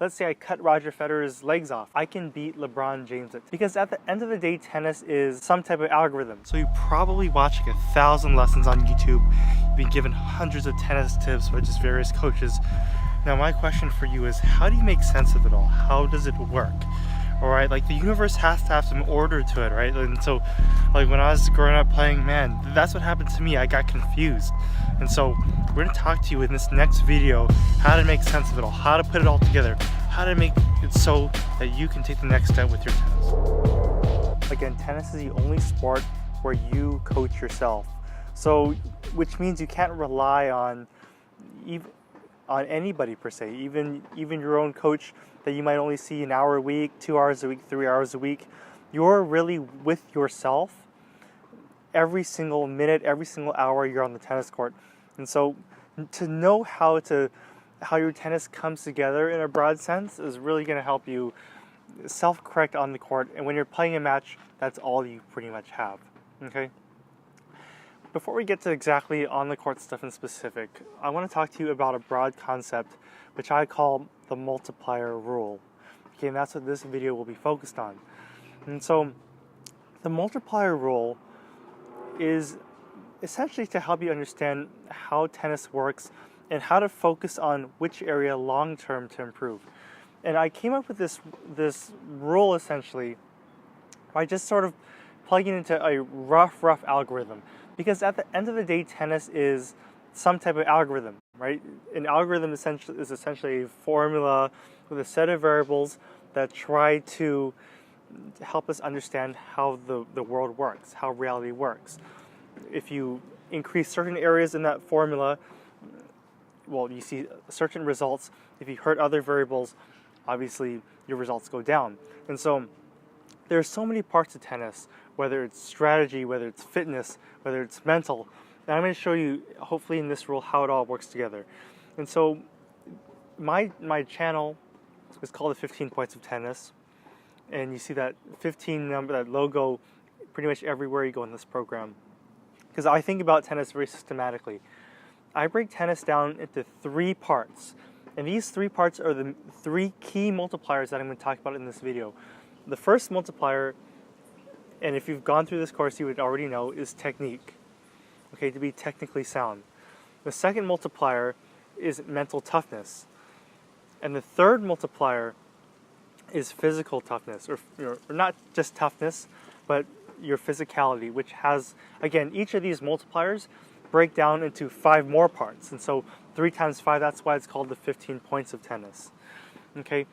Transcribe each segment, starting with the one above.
let's say I cut Roger Federer's legs off, I can beat LeBron James because at the end of the day, tennis is some type of algorithm. So you probably watch like 1,000 lessons on YouTube. You've been given hundreds of tennis tips by just various coaches. Now my question for you is, how do you make sense of it all? How does it work? Alright, like the universe has to have some order to it, right? And so like when I was growing up playing, man, that's what happened to me. I got confused. And so we're going to talk to you in this next video how to make sense of it all, how to put it all together, how to make it so that you can take the next step with your tennis. Again, tennis is the only sport where you coach yourself. So, which means you can't rely on anybody per se, even your own coach that you might only see an hour a week, 2 hours a week, 3 hours a week. You're really with yourself every single minute, every single hour you're on the tennis court. And so to know how your tennis comes together in a broad sense is really going to help you self-correct on the court. And when you're playing a match, that's all you pretty much have. Okay? Before we get to exactly on the court stuff in specific, I want to talk to you about a broad concept which I call the multiplier rule. Okay, and that's what this video will be focused on. And so the multiplier rule is essentially to help you understand how tennis works and how to focus on which area long term to improve. And I came up with this rule essentially by just sort of plugging into a rough algorithm. Because at the end of the day, tennis is some type of algorithm, right? An algorithm is essentially a formula with a set of variables that try to help us understand how the world works, how reality works. If you increase certain areas in that formula, well, you see certain results. If you hurt other variables, obviously your results go down. And so there's so many parts of tennis, whether it's strategy, whether it's fitness, whether it's mental. And I'm going to show you, hopefully in this rule, how it all works together. And so my channel is called the 15 Points of Tennis. And you see that 15 number, that logo, pretty much everywhere you go in this program. Because I think about tennis very systematically. I break tennis down into 3 parts. And these 3 parts are the 3 key multipliers that I'm going to talk about in this video. The first multiplier, and if you've gone through this course you would already know, is technique. Okay, to be technically sound. The second multiplier is mental toughness. And the third multiplier is physical toughness, or not just toughness, but your physicality, which has, again, each of these multipliers break down into 5 more parts. And so 3 times 5, that's why it's called the 15 points of tennis. Okay?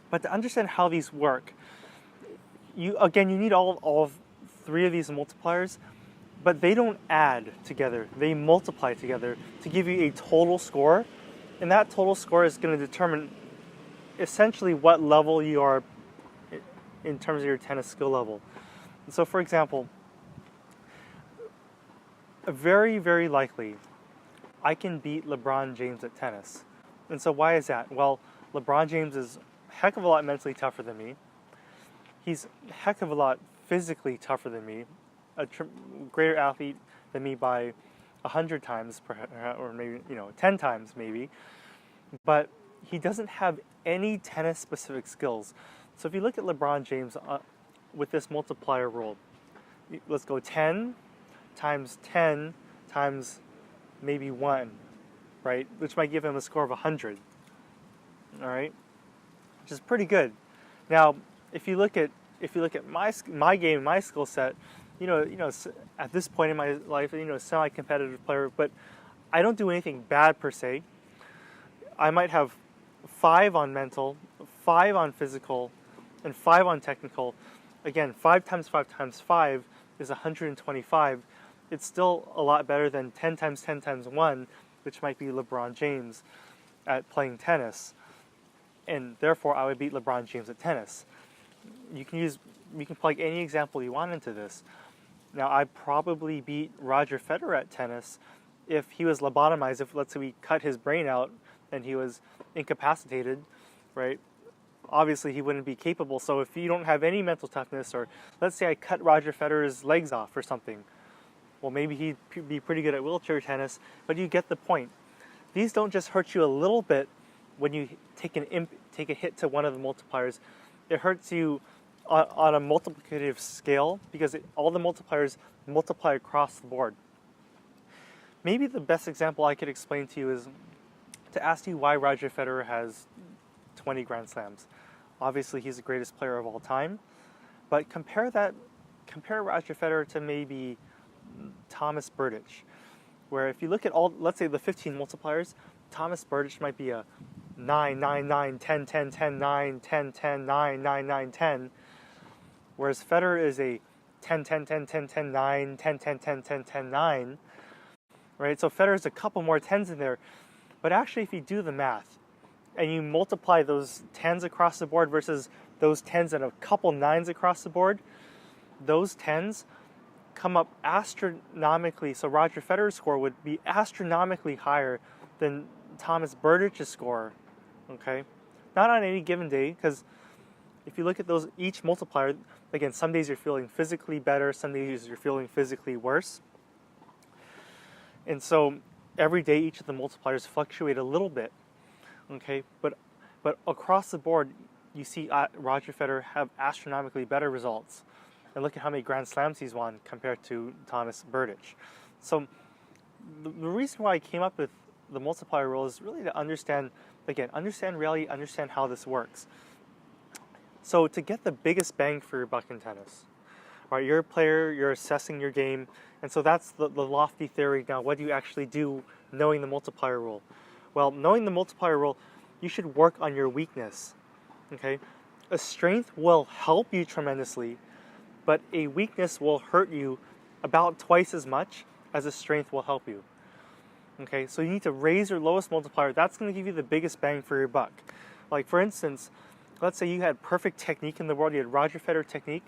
But to understand how these work, you need all 3 of these multipliers, but they don't add together. They multiply together to give you a total score. And that total score is going to determine essentially what level you are in terms of your tennis skill level. And so for example, very, very likely, I can beat LeBron James at tennis. And so why is that? Well, LeBron James is a heck of a lot mentally tougher than me. He's a heck of a lot physically tougher than me, a greater athlete than me by 100 times, or maybe 10 times maybe. But he doesn't have any tennis-specific skills. So if you look at LeBron James with this multiplier rule, let's go 10 times 10 times maybe 1, right? Which might give him a score of 100. All right, which is pretty good. Now, if you look at my game, my skill set, at this point in my life, semi-competitive player, but I don't do anything bad per se. I might have 5 on mental, 5 on physical, and 5 on technical. Again, 5 times 5 times 5 is 125. It's still a lot better than 10 times 10 times 1, which might be LeBron James at playing tennis. And therefore, I would beat LeBron James at tennis. You can plug any example you want into this. Now, I'd probably beat Roger Federer at tennis if he was lobotomized, if let's say we cut his brain out and he was incapacitated, right? Obviously, he wouldn't be capable. So if you don't have any mental toughness, or let's say I cut Roger Federer's legs off or something, well, maybe he'd be pretty good at wheelchair tennis, but you get the point. These don't just hurt you a little bit when you take take a hit to one of the multipliers, it hurts you on a multiplicative scale because all the multipliers multiply across the board. Maybe the best example I could explain to you is to ask you why Roger Federer has 20 Grand Slams. Obviously, he's the greatest player of all time, but compare Roger Federer to maybe Thomas Berdych, where if you look at all, let's say the 15 multipliers, Thomas Berdych might be a 9, 9, 9, 10, 10, 10, 9, 10, 10, 9, 9, 9, 10, whereas Federer is a 10, 10, 10, 10, 10, 9, 10, 10, 10, 10, 10, 9, right? So Federer's a couple more 10s in there, but actually if you do the math and you multiply those 10s across the board versus those 10s and a couple 9s across the board, those 10s come up astronomically. So Roger Federer's score would be astronomically higher than Thomas Berdych's score, okay? Not on any given day, because if you look at those, each multiplier, again, some days you're feeling physically better, some days you're feeling physically worse. And so every day each of the multipliers fluctuate a little bit, okay? But across the board, you see Roger Federer have astronomically better results. And look at how many Grand Slams he's won compared to Thomas Berdych. So the reason why I came up with the multiplier rule is really to understand, again, understand reality, understand how this works. So to get the biggest bang for your buck in tennis, right? You're a player, you're assessing your game, and so that's the lofty theory. Now, what do you actually do knowing the multiplier rule? Well, knowing the multiplier rule, you should work on your weakness, okay? A strength will help you tremendously, but a weakness will hurt you about twice as much as a strength will help you. Okay, so you need to raise your lowest multiplier. That's going to give you the biggest bang for your buck. Like for instance, let's say you had perfect technique in the world, you had Roger Federer technique,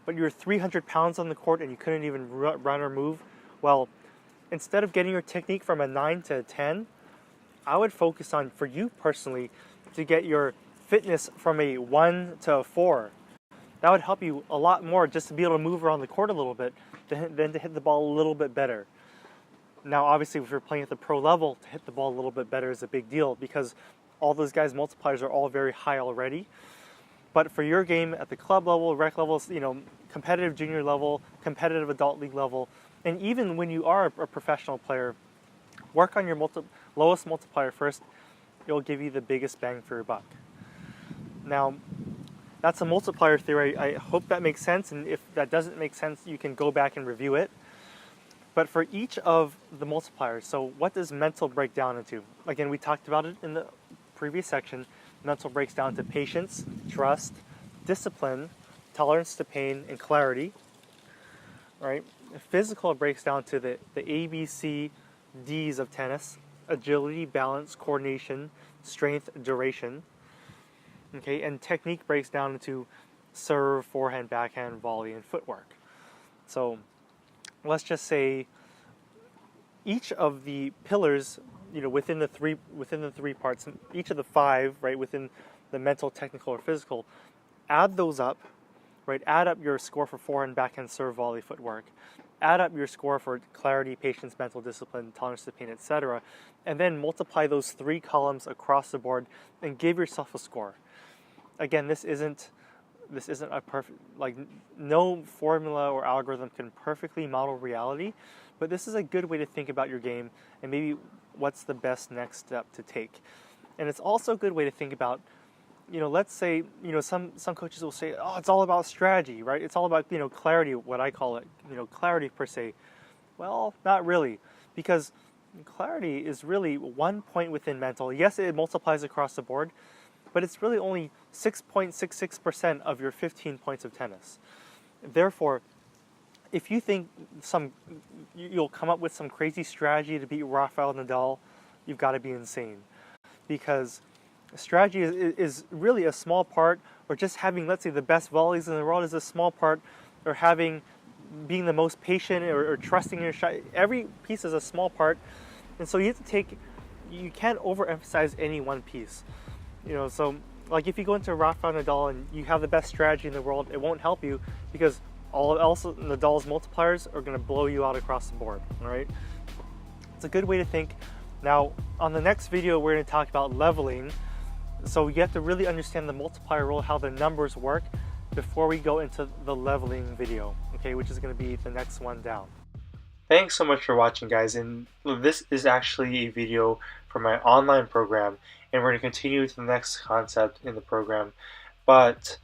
but you were 300 pounds on the court and you couldn't even run or move. Well, instead of getting your technique from a 9 to a 10, I would focus on, for you personally, to get your fitness from a 1 to a 4. That would help you a lot more just to be able to move around the court a little bit than to hit the ball a little bit better. Now, obviously, if you're playing at the pro level, to hit the ball a little bit better is a big deal because all those guys' multipliers are all very high already. But for your game at the club level, rec levels, you know, competitive junior level, competitive adult league level, and even when you are a professional player, work on your lowest multiplier first. It'll give you the biggest bang for your buck. Now, that's a multiplier theory. I hope that makes sense, and if that doesn't make sense, you can go back and review it. But for each of the multipliers, so what does mental break down into? Again, we talked about it in the previous section. Mental breaks down to patience, trust, discipline, tolerance to pain, and clarity. Right? Physical breaks down to the ABCDs of tennis: agility, balance, coordination, strength, duration. Okay, and technique breaks down into serve, forehand, backhand, volley, and footwork. So let's just say each of the pillars, you know, within the three parts, each of the 5, right, within the mental, technical, or physical, add those up, right? Add up your score for forehand, backhand, serve, volley, footwork. Add up your score for clarity, patience, mental discipline, tolerance to pain, etc., and then multiply those 3 columns across the board and give yourself a score. Again, this isn't a perfect, like, no formula or algorithm can perfectly model reality, but this is a good way to think about your game and maybe what's the best next step to take. And it's also a good way to think about, you know, let's say, you know, some coaches will say, oh, it's all about strategy, right? It's all about, you know, clarity, what I call it, you know, clarity per se. Well, not really, because clarity is really 1 point within mental. Yes, it multiplies across the board, but it's really only 6.66% of your 15 points of tennis. Therefore, if you think you'll come up with some crazy strategy to beat Rafael Nadal, you've got to be insane. Because strategy is really a small part, or just having, let's say, the best volleys in the world is a small part, or being the most patient or trusting your shot. Every piece is a small part. And so you can't overemphasize any one piece. You know, so like if you go into Rafael Nadal and you have the best strategy in the world, it won't help you because all else Nadal's multipliers are going to blow you out across the board. All right, it's a good way to think. Now, on the next video, we're going to talk about leveling, So you have to really understand the multiplier rule, how the numbers work, before we go into the leveling video, okay, which is going to be the next one down. Thanks so much for watching, guys, and this is actually a video for my online program, and we're going to continue to the next concept in the program, but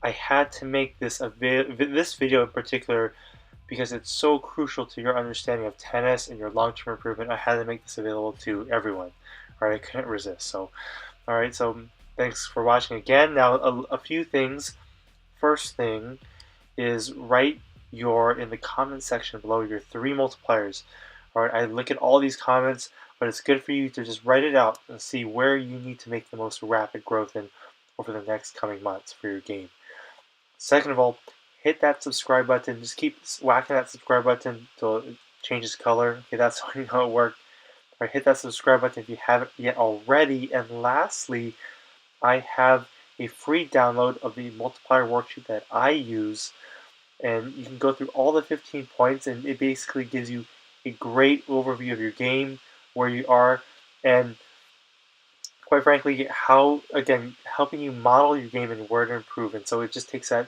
I had to make this this video in particular because it's so crucial to your understanding of tennis and your long-term improvement. I had to make this available to everyone. All right, I couldn't resist. So, all right, so thanks for watching again. Now, a few things. First thing is write in the comment section below your 3 multipliers. All right, I look at all these comments, but it's good for you to just write it out and see where you need to make the most rapid growth in over the next coming months for your game. Second of all, hit that subscribe button. Just keep whacking that subscribe button until it changes color. Okay, that's how you know it worked. All right, hit that subscribe button if you haven't yet already. And lastly, I have a free download of the multiplier worksheet that I use, and you can go through all the 15 points, and it basically gives you a great overview of your game, where you are, and quite frankly, helping you model your game and where to improve. And so it just takes that,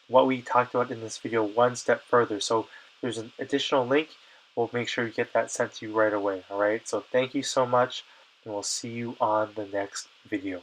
what we talked about in this video, one step further. So there's an additional link. We'll make sure you get that sent to you right away. All right, so thank you so much, and we'll see you on the next video.